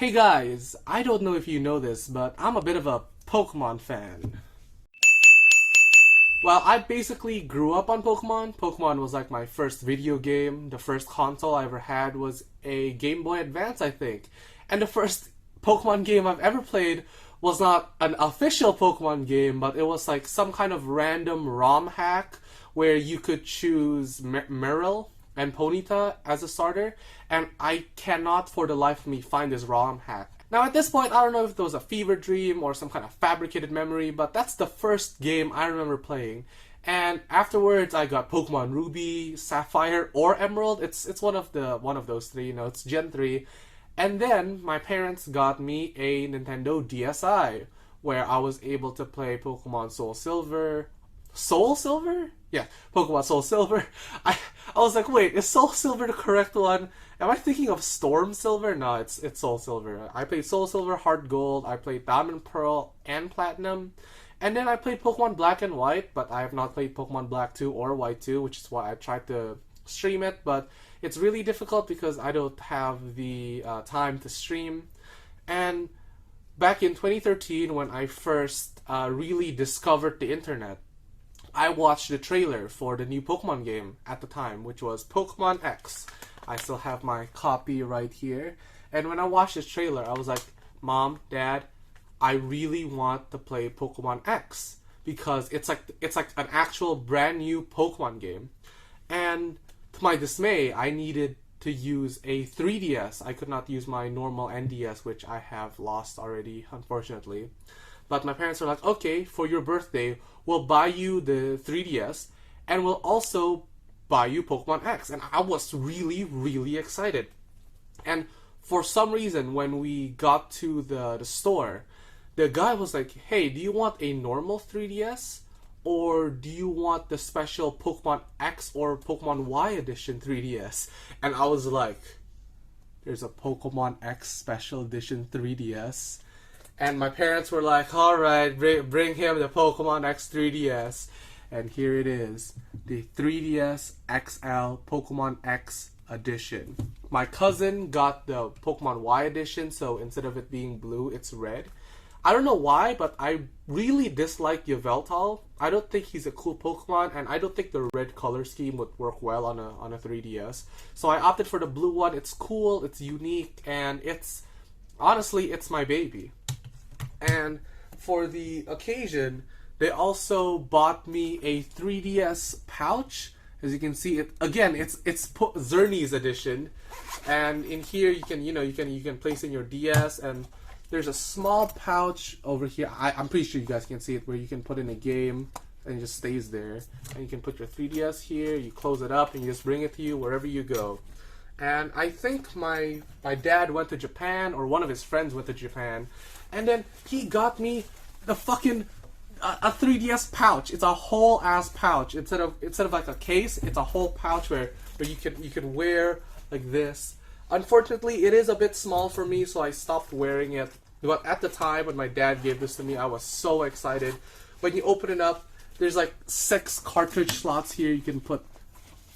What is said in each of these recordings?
Hey guys, I don't know if you know this, but I'm a bit of a Pokemon fan. Well, I basically grew up on Pokemon. Pokemon was like my first video game. The first console I ever had was a Game Boy Advance, I think. And the first Pokemon game I've ever played was not an official Pokemon game, but it was like some kind of random ROM hack where you could choose Meryl and Ponyta as a starter, and I cannot for the life of me find this ROM hack. Now at this point, I don't know if it was a fever dream or some kind of fabricated memory, but that's the first game I remember playing. And afterwards, I got Pokemon Ruby, Sapphire, or Emerald. It's one of those three. It's Gen 3. And then my parents got me a Nintendo DSi, where I was able to play Pokemon Soul Silver. Soul Silver? Yeah, Pokemon Soul Silver. I was like, wait, is Soul Silver the correct one? Am I thinking of Storm Silver? No, it's Soul Silver. I played Soul Silver, Heart Gold, I played Diamond Pearl, and Platinum. And then I played Pokemon Black and White, but I have not played Pokemon Black 2 or White 2, which is why I tried to stream it, but it's really difficult because I don't have the time to stream. And back in 2013, when I first really discovered the internet, I watched the trailer for the new Pokemon game at the time, which was Pokemon X. I still have my copy right here. And when I watched this trailer, I was like, Mom, Dad, I really want to play Pokemon X because it's like an actual brand new Pokemon game. And to my dismay, I needed to use a 3DS. I could not use my normal NDS, which I have lost already, unfortunately. But my parents were like, okay, for your birthday, we'll buy you the 3DS, and we'll also buy you Pokemon X. And I was really, really excited. And for some reason, when we got to the store, the guy was like, hey, do you want a normal 3DS? Or do you want the special Pokemon X or Pokemon Y edition 3DS? And I was like, there's a Pokemon X special edition 3DS. And my parents were like, alright, bring him the Pokemon X 3DS. And here it is, the 3DS XL Pokemon X edition. My cousin got the Pokemon Y edition, so instead of it being blue, it's red. I don't know why, but I really dislike Yveltal. I don't think he's a cool Pokemon, and I don't think the red color scheme would work well on a 3DS. So I opted for the blue one. It's cool, it's unique, and honestly, it's my baby. And for the occasion, they also bought me a 3DS pouch. As you can see, it's Xerneas edition, and in here you can place in your DS, and there's a small pouch over here. I'm pretty sure you guys can see it, where you can put in a game and it just stays there. And you can put your 3DS here. You close it up and you just bring it to you wherever you go. And I think my dad went to Japan, or one of his friends went to Japan, and then he got me the fucking a 3DS pouch. It's a whole ass pouch. Instead of like a case, it's a whole pouch where you can wear like this. Unfortunately, it is a bit small for me, so I stopped wearing it. But at the time when my dad gave this to me, I was so excited. When you open it up, there's like 6 cartridge slots here. You can put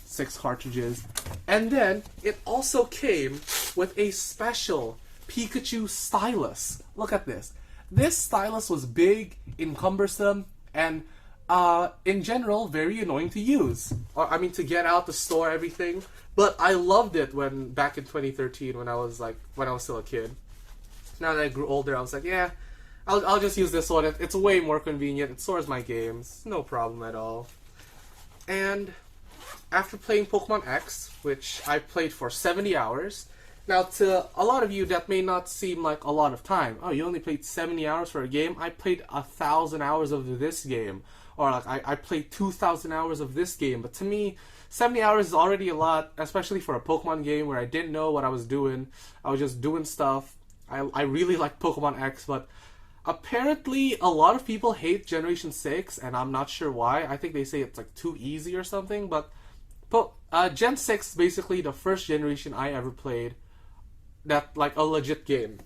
6 cartridges. And then it also came with a special Pikachu stylus. Look at this. This stylus was big, cumbersome, and in general very annoying to use. To get out, to store everything. But I loved it back in 2013 when I was still a kid. Now that I grew older, I was like, yeah, I'll just use this one. It's way more convenient. It stores my games, no problem at all. And after playing Pokemon X, which I played for 70 hours, now to a lot of you that may not seem like a lot of time. Oh, you only played 70 hours for a game? I played 1,000 hours of this game. Or like I played 2,000 hours of this game. But to me, 70 hours is already a lot, especially for a Pokemon game where I didn't know what I was doing. I was just doing stuff. I really like Pokemon X, but apparently a lot of people hate Generation 6, and I'm not sure why. I think they say it's like too easy or something, but Gen 6 is basically the first generation I ever played that like a legit game.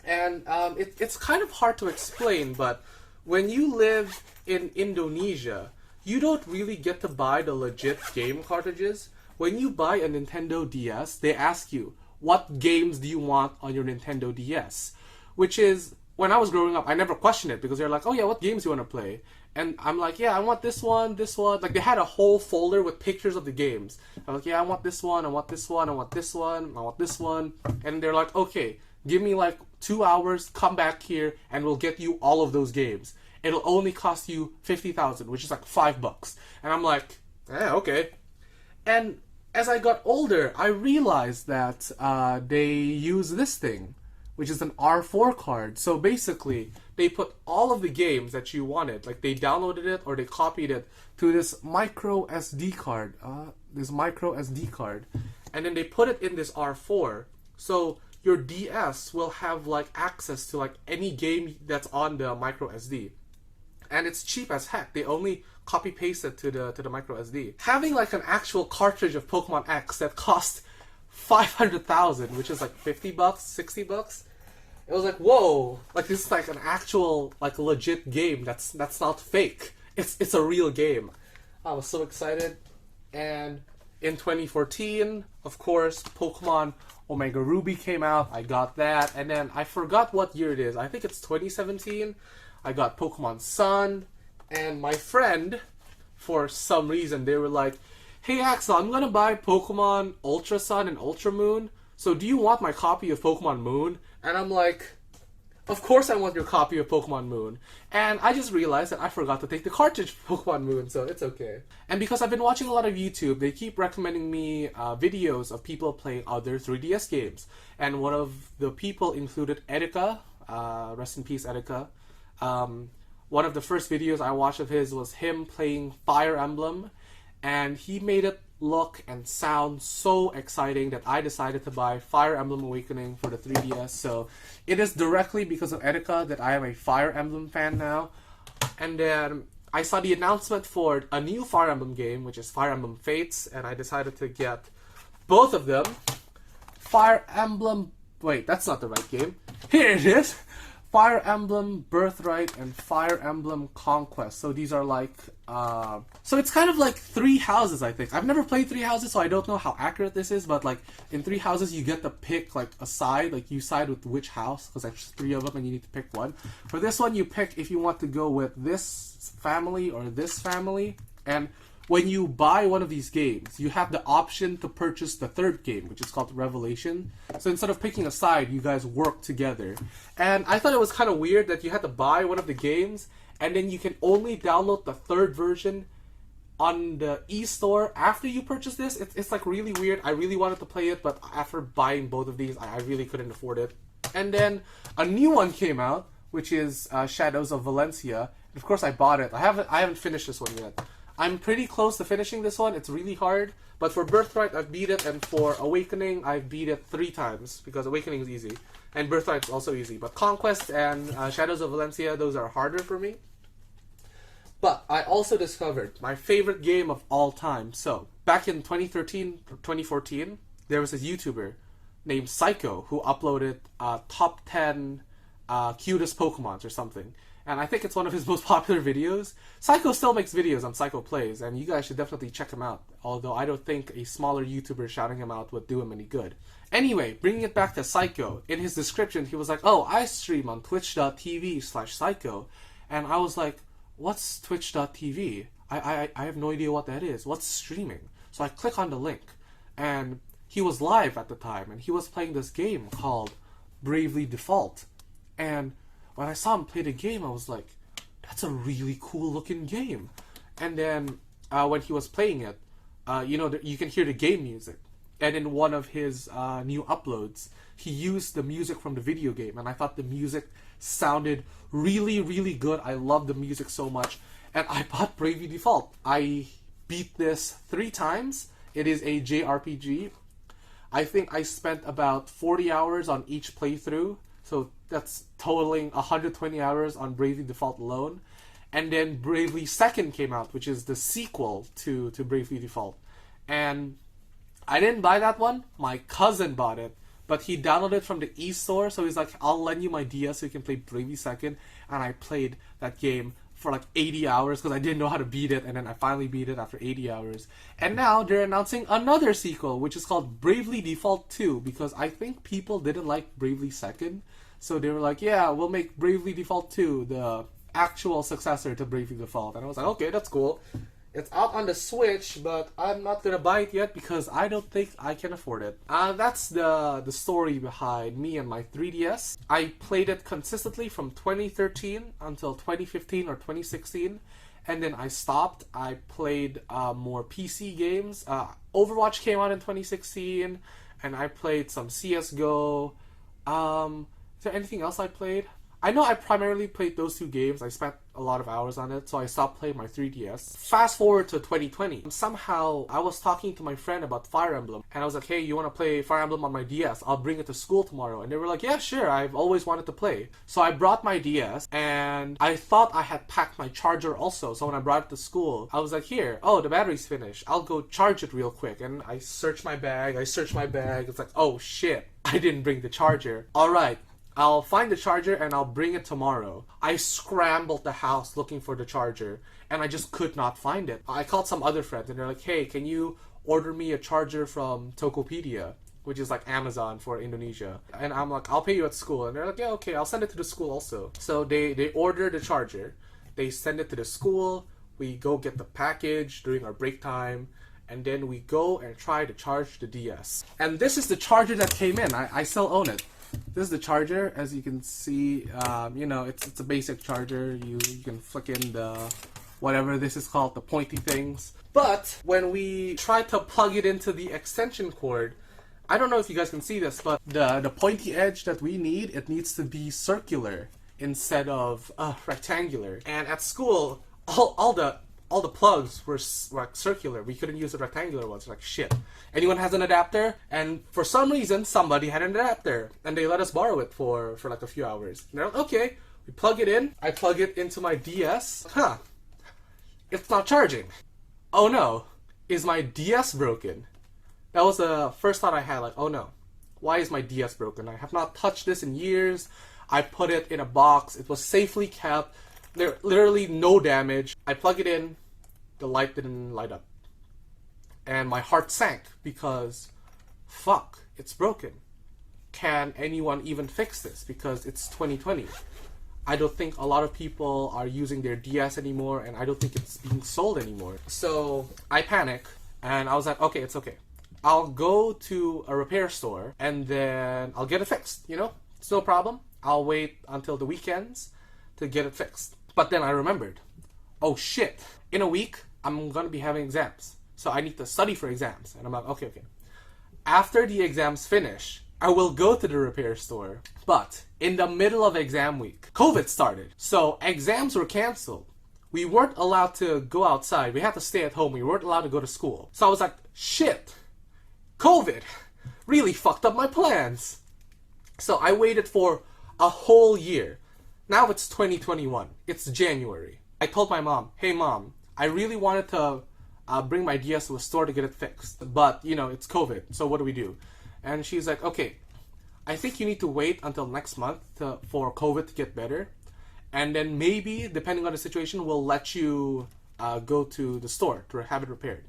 And it's kind of hard to explain, but when you live in Indonesia, you don't really get to buy the legit game cartridges. When you buy a Nintendo DS, they ask you, what games do you want on your Nintendo DS? Which is, when I was growing up, I never questioned it because they're like, oh yeah, what games do you want to play? And I'm like, yeah, I want this one, this one. Like, they had a whole folder with pictures of the games. I'm like, yeah, I want this one, I want this one, I want this one, I want this one. And they're like, okay, give me like 2 hours, come back here, and we'll get you all of those games. It'll only cost you 50,000, which is like $5. And I'm like, okay. And as I got older, I realized that they use this thing, which is an R4 card. So basically, they put all of the games that you wanted, like they downloaded it or they copied it to this micro SD card. And then they put it in this R4. So your DS will have like access to like any game that's on the micro SD. And it's cheap as heck. They only copy paste it to the micro SD. Having like an actual cartridge of Pokemon X that cost 500,000, which is like $50, $60. It was like, whoa, like this is like an actual, like legit game. That's not fake. It's a real game. I was so excited. And in 2014, of course, Pokemon Omega Ruby came out. I got that. And then I forgot what year it is. I think it's 2017. I got Pokemon Sun. And my friend, for some reason, they were like, hey Axel, I'm gonna buy Pokemon Ultra Sun and Ultra Moon. So do you want my copy of Pokemon Moon? And I'm like, of course I want your copy of Pokemon Moon. And I just realized that I forgot to take the cartridge for Pokemon Moon, so it's okay. And because I've been watching a lot of YouTube, they keep recommending me videos of people playing other 3DS games. And one of the people included Etika, rest in peace Etika. One of the first videos I watched of his was him playing Fire Emblem. And he made it look and sound so exciting that I decided to buy Fire Emblem Awakening for the 3DS. So it is directly because of Etika that I am a Fire Emblem fan now. And then I saw the announcement for a new Fire Emblem game, which is Fire Emblem Fates, and I decided to get both of them. Fire Emblem... Wait, that's not the right game. Here it is! Fire Emblem Birthright and Fire Emblem Conquest. So these are like... So it's kind of like Three Houses, I think. I've never played Three Houses, so I don't know how accurate this is, but like in Three Houses you get to pick like a side, like you side with which house, because there's 3 of them and you need to pick one. For this one you pick if you want to go with this family or this family, and when you buy one of these games, you have the option to purchase the third game, which is called Revelation. So instead of picking a side, you guys work together. And I thought it was kind of weird that you had to buy one of the games, and then you can only download the third version on the eStore after you purchase this. It's like really weird. I really wanted to play it, but after buying both of these, I really couldn't afford it. And then a new one came out, which is Shadows of Valencia. And of course, I bought it. I haven't finished this one yet. I'm pretty close to finishing this one. It's really hard. But for Birthright, I've beat it. And for Awakening, I've beat it 3 times. Because Awakening is easy. And Birthright is also easy. But Conquest and Shadows of Valencia, those are harder for me. But I also discovered my favorite game of all time. So, back in 2013 or 2014, there was this YouTuber named Psycho who uploaded top 10 cutest Pokemons or something. And I think it's one of his most popular videos. Psycho still makes videos on Psycho Plays, and you guys should definitely check him out. Although I don't think a smaller YouTuber shouting him out would do him any good. Anyway, bringing it back to Psycho, in his description he was like, oh, I stream on twitch.tv/Psycho. And I was like, what's twitch.tv? I have no idea what that is. What's streaming? So I click on the link, and he was live at the time, and he was playing this game called Bravely Default. And when I saw him play the game, I was like, that's a really cool looking game. And then when he was playing it, you can hear the game music. And in one of his new uploads, he used the music from the video game. And I thought the music sounded really, really good. I love the music so much. And I bought Bravely Default. I beat this 3 times. It is a JRPG. I think I spent about 40 hours on each playthrough. So that's totaling 120 hours on Bravely Default alone. And then Bravely Second came out, which is the sequel to Bravely Default. And I didn't buy that one. My cousin bought it. But he downloaded it from the eStore. So he's like, I'll lend you my DS so you can play Bravely Second. And I played that game for like 80 hours because I didn't know how to beat it, and then I finally beat it after 80 hours. And now they're announcing another sequel, which is called Bravely Default 2, because I think people didn't like Bravely Second. So they were like, yeah, we'll make Bravely Default 2 the actual successor to Bravely Default. And I was like, okay, that's cool. It's out on the Switch, but I'm not gonna buy it yet because I don't think I can afford it. That's the story behind me and my 3DS. I played it consistently from 2013 until 2015 or 2016, and then I stopped. I played more PC games. Overwatch came out in 2016, and I played some CS:GO. Is there anything else I played? I know I primarily played those two games. I spent a lot of hours on it, so I stopped playing my 3DS. Fast forward to 2020. Somehow, I was talking to my friend about Fire Emblem, and I was like, hey, you want to play Fire Emblem on my DS? I'll bring it to school tomorrow. And they were like, yeah, sure, I've always wanted to play. So I brought my DS, and I thought I had packed my charger also. So when I brought it to school, I was like, here, oh, the battery's finished. I'll go charge it real quick. And I searched my bag. It's like, oh, shit, I didn't bring the charger. All right. I'll find the charger and I'll bring it tomorrow. I scrambled the house looking for the charger and I just could not find it. I called some other friends and they're like, hey, can you order me a charger from Tokopedia, which is like Amazon for Indonesia? And I'm like, I'll pay you at school. And they're like, yeah, okay, I'll send it to the school also. So they order the charger. They send it to the school. We go get the package during our break time. And then we go and try to charge the DS. And this is the charger that came in. I still own it. This is the charger, as you can see. It's a basic charger. You can flick in the whatever this is called, the pointy things. But when we try to plug it into the extension cord, I don't know if you guys can see this, but the pointy edge that we need, it needs to be circular instead of rectangular. And at school, all the plugs were like circular. We couldn't use the rectangular ones. Like, shit. Anyone has an adapter? And for some reason, somebody had an adapter. And they let us borrow it for like a few hours. And they're like, okay. We plug it in. I plug it into my DS. It's not charging. Oh no. Is my DS broken? That was the first thought I had. Like, oh no. Why is my DS broken? I have not touched this in years. I put it in a box. It was safely kept. There literally no damage. I plug it in, the light didn't light up. And my heart sank because, fuck, it's broken. Can anyone even fix this? Because it's 2020. I don't think a lot of people are using their DS anymore, and I don't think it's being sold anymore. So I panic, and I was like, okay, it's okay. I'll go to a repair store, and then I'll get it fixed, It's no problem. I'll wait until the weekends to get it fixed. But then I remembered, oh shit, in a week, I'm going to be having exams. So I need to study for exams. And I'm like, okay. After the exams finish, I will go to the repair store. But in the middle of exam week, COVID started. So exams were canceled. We weren't allowed to go outside. We had to stay at home. We weren't allowed to go to school. So I was like, shit, COVID really fucked up my plans. So I waited for a whole year. Now it's 2021. It's January. I told my mom, hey mom, I really wanted to bring my DS to a store to get it fixed. But, it's COVID, so what do we do? And she's like, okay, I think you need to wait until next month for COVID to get better. And then maybe, depending on the situation, we'll let you go to the store to have it repaired.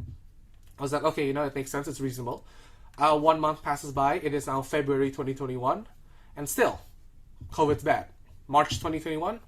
I was like, okay, it makes sense. It's reasonable. 1 month passes by. It is now February 2021. And still, COVID's bad. March 2021,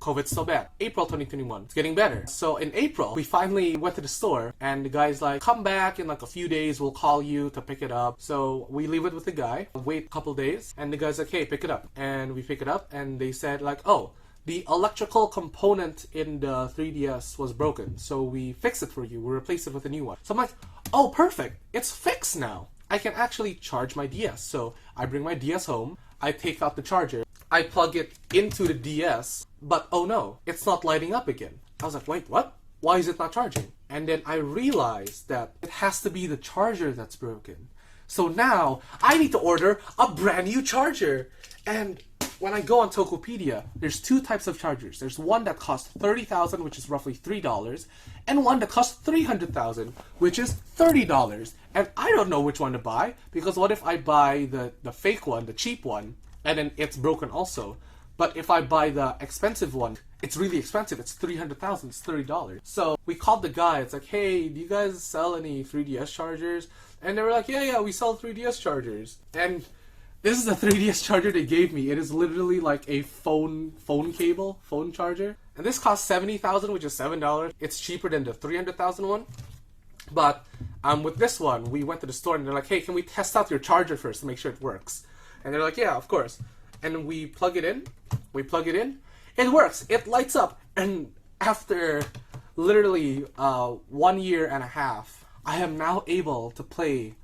COVID's still bad. April 2021, it's getting better. So in April, we finally went to the store and the guy's like, come back in like a few days, we'll call you to pick it up. So we leave it with the guy, wait a couple days, and the guy's like, hey, pick it up. And we pick it up and they said like, oh, the electrical component in the 3DS was broken. So we fixed it for you, we replaced it with a new one. So I'm like, oh, perfect, it's fixed now. I can actually charge my DS. So I bring my DS home, I take out the charger, I plug it into the DS, but oh no, it's not lighting up again. I was like, wait, what? Why is it not charging? And then I realized that it has to be the charger that's broken. So now I need to order a brand new charger. And when I go on Tokopedia, there's two types of chargers. There's one that costs $30,000, which is roughly $3, and one that costs $300,000, which is $30. And I don't know which one to buy, because what if I buy the fake one, the cheap one, and then it's broken also? But if I buy the expensive one, it's really expensive. It's $300,000. It's $30. So we called the guy. It's like, hey, do you guys sell any 3DS chargers? And they were like, yeah, we sell 3DS chargers. And this is the 3DS charger they gave me. It is literally like a phone cable, phone charger. And this costs $70,000, which is $7. It's cheaper than the $300,000 one. But with this one, we went to the store and they're like, hey, can we test out your charger first to make sure it works? And they're like, yeah, of course. And we plug it in. It works. It lights up. And after literally 1 year and a half, I am now able to play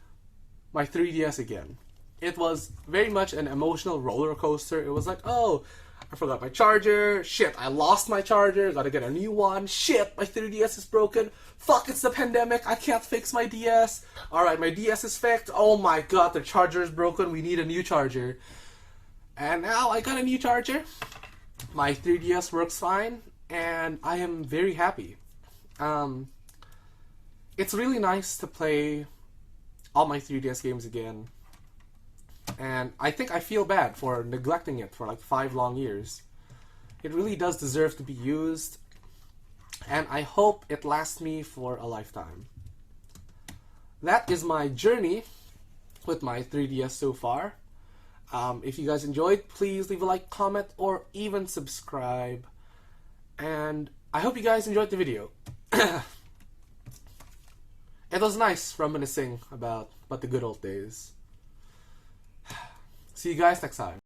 my 3DS again. It was very much an emotional roller coaster. It was like, oh, I forgot my charger. Shit, I lost my charger. Gotta get a new one. Shit, my 3DS is broken. Fuck, it's the pandemic. I can't fix my DS. Alright, my DS is fixed. Oh my god, the charger is broken. We need a new charger. And now I got a new charger. My 3DS works fine. And I am very happy. It's really nice to play all my 3DS games again. And I think I feel bad for neglecting it for like 5 long years. It really does deserve to be used. And I hope it lasts me for a lifetime. That is my journey with my 3DS so far. If you guys enjoyed, please leave a like, comment, or even subscribe. And I hope you guys enjoyed the video. It was nice reminiscing about the good old days. See you guys next time.